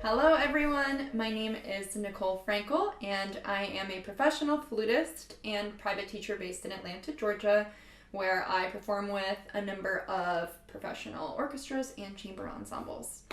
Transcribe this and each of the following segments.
Hello everyone, my name is Nicole Frankel and I am a professional flutist and private teacher based in Atlanta, Georgia, where I perform with a number of professional orchestras and chamber ensembles.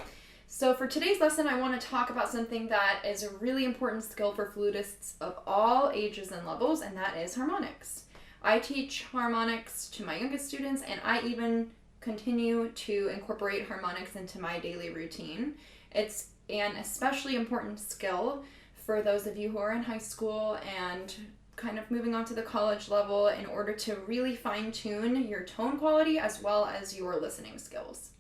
So for today's lesson, I want to talk about something that is a really important skill for flutists of all ages and levels, and that is harmonics. I teach harmonics to my youngest students, and I even continue to incorporate harmonics into my daily routine. It's an especially important skill for those of you who are in high school and kind of moving on to the college level in order to really fine-tune your tone quality as well as your listening skills.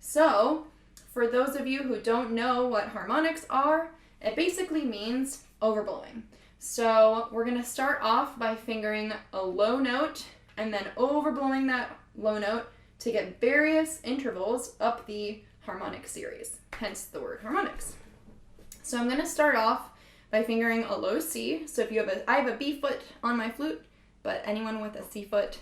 So, for those of you who don't know what harmonics are, it basically means overblowing. So we're going to start off by fingering a low note and then overblowing that low note to get various intervals up the harmonic series, hence the word harmonics. So I'm going to start off by fingering a low C. So if you have I have a B foot on my flute, but anyone with a C foot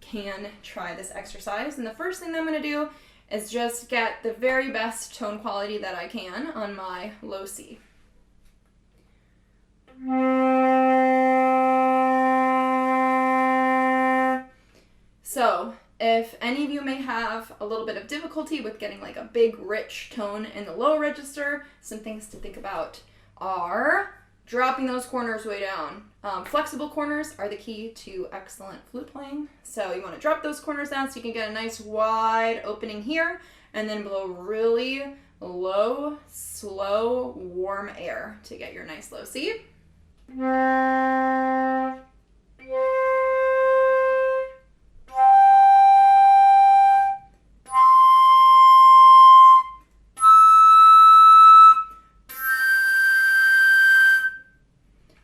can try this exercise. And the first thing that I'm going to do is just get the very best tone quality that I can on my low C. So if any of you may have a little bit of difficulty with getting like a big rich tone in the low register, some things to think about are dropping those corners way down. Flexible corners are the key to excellent flute playing. So you want to drop those corners down so you can get a nice wide opening here and then blow really low, slow, warm air to get your nice low C.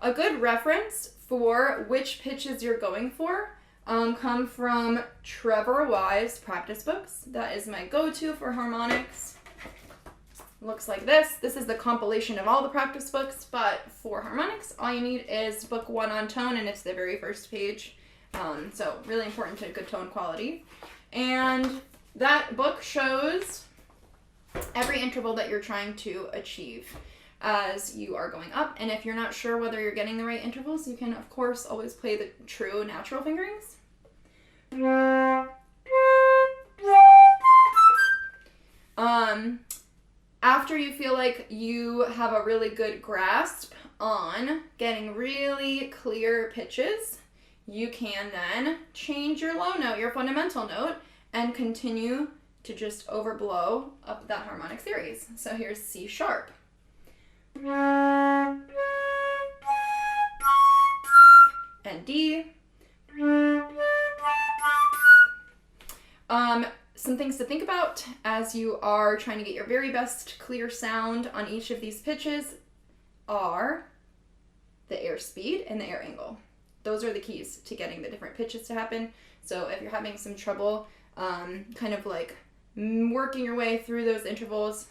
A good reference for which pitches you're going for come from Trevor Wise practice books. That is my go-to for harmonics. Looks like this. This is the compilation of all the practice books, but for harmonics, all you need is book 1 on tone, and it's the very first page. So really important to good tone quality. And that book shows every interval that you're trying to achieve as you are going up. And if you're not sure whether you're getting the right intervals, you can of course always play the true natural fingerings. After you feel like you have a really good grasp on getting really clear pitches, you can then change your low note, your fundamental note, and continue to just overblow up that harmonic series. So here's C sharp. And D. Some things to think about as you are trying to get your very best clear sound on each of these pitches are the air speed and the air angle. Those are the keys to getting the different pitches to happen. So if you're having some trouble kind of like working your way through those intervals,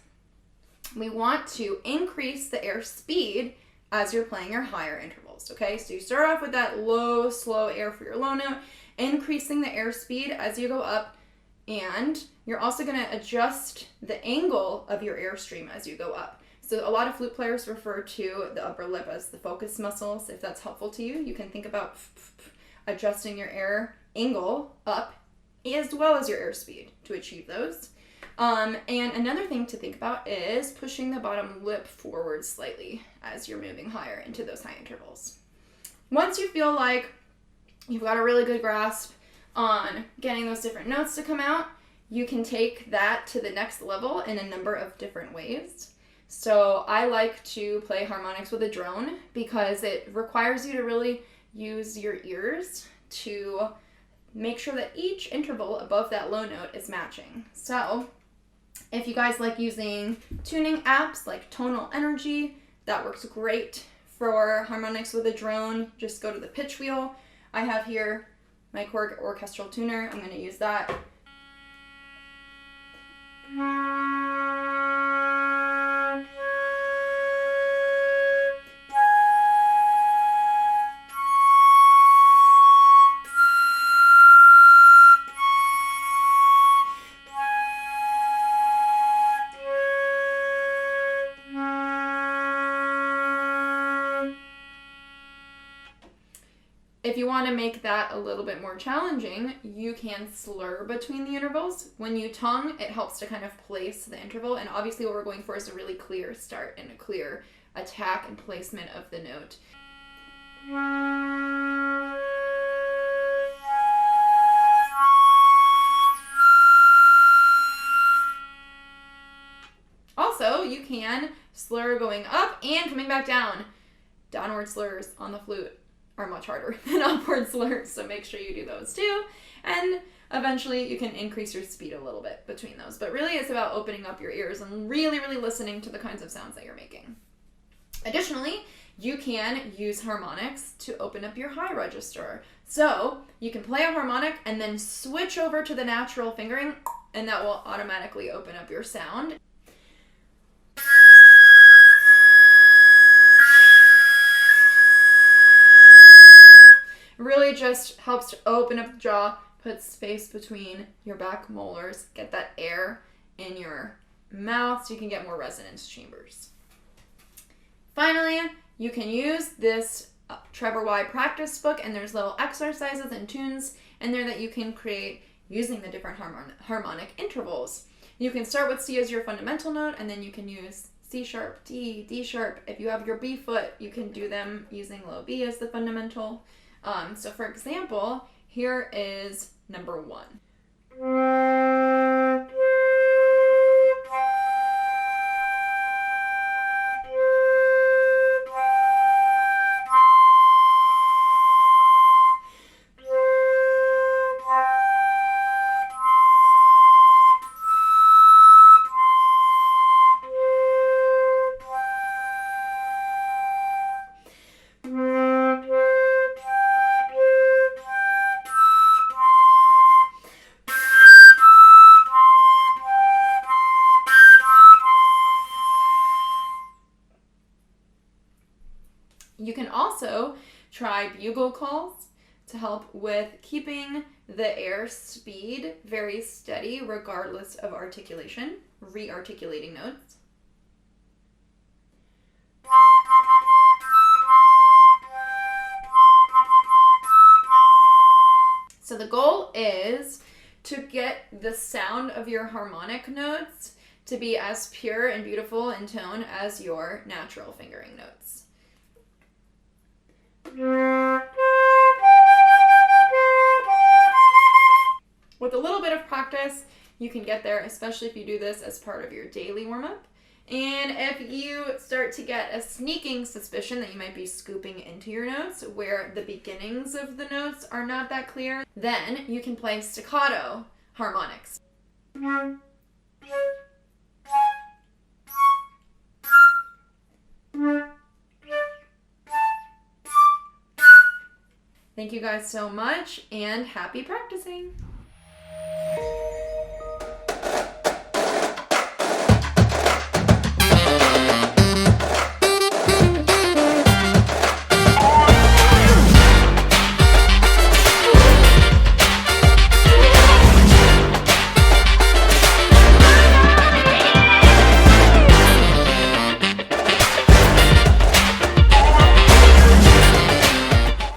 we want to increase the air speed as you're playing your higher intervals, okay? So you start off with that low, slow air for your low note, increasing the air speed as you go up, and you're also going to adjust the angle of your airstream as you go up. So a lot of flute players refer to the upper lip as the focus muscles. If that's helpful to you, you can think about adjusting your air angle up as well as your air speed to achieve those. And another thing to think about is pushing the bottom lip forward slightly as you're moving higher into those high intervals. Once you feel like you've got a really good grasp on getting those different notes to come out, you can take that to the next level in a number of different ways. So I like to play harmonics with a drone because it requires you to really use your ears to make sure that each interval above that low note is matching. So if you guys like using tuning apps like Tonal Energy, that works great for harmonics with a drone. Just go to the pitch wheel. I have here my Korg orchestral tuner. I'm going to use that. If you want to make that a little bit more challenging, you can slur between the intervals. When you tongue, it helps to kind of place the interval, and obviously what we're going for is a really clear start and a clear attack and placement of the note. Also, you can slur going up and coming back down. Downward slurs on the flute are much harder than upward slurs, so make sure you do those too. And eventually you can increase your speed a little bit between those. But really it's about opening up your ears and really, really listening to the kinds of sounds that you're making. Additionally, you can use harmonics to open up your high register. So you can play a harmonic and then switch over to the natural fingering, and that will automatically open up your sound. Really just helps to open up the jaw, put space between your back molars, get that air in your mouth so you can get more resonance chambers. Finally, you can use this Trevor Y practice book, and there's little exercises and tunes in there that you can create using the different harmonic intervals. You can start with C as your fundamental note, and then you can use C sharp, D, D sharp. If you have your B foot, you can do them using low B as the fundamental. So for example, here is number 1. You can also try bugle calls to help with keeping the air speed very steady regardless of articulation, re-articulating notes. So the goal is to get the sound of your harmonic notes to be as pure and beautiful in tone as your natural fingering notes. With a little bit of practice, you can get there, especially if you do this as part of your daily warm-up. And if you start to get a sneaking suspicion that you might be scooping into your notes where the beginnings of the notes are not that clear, then you can play staccato harmonics. Thank you guys so much, and happy practicing!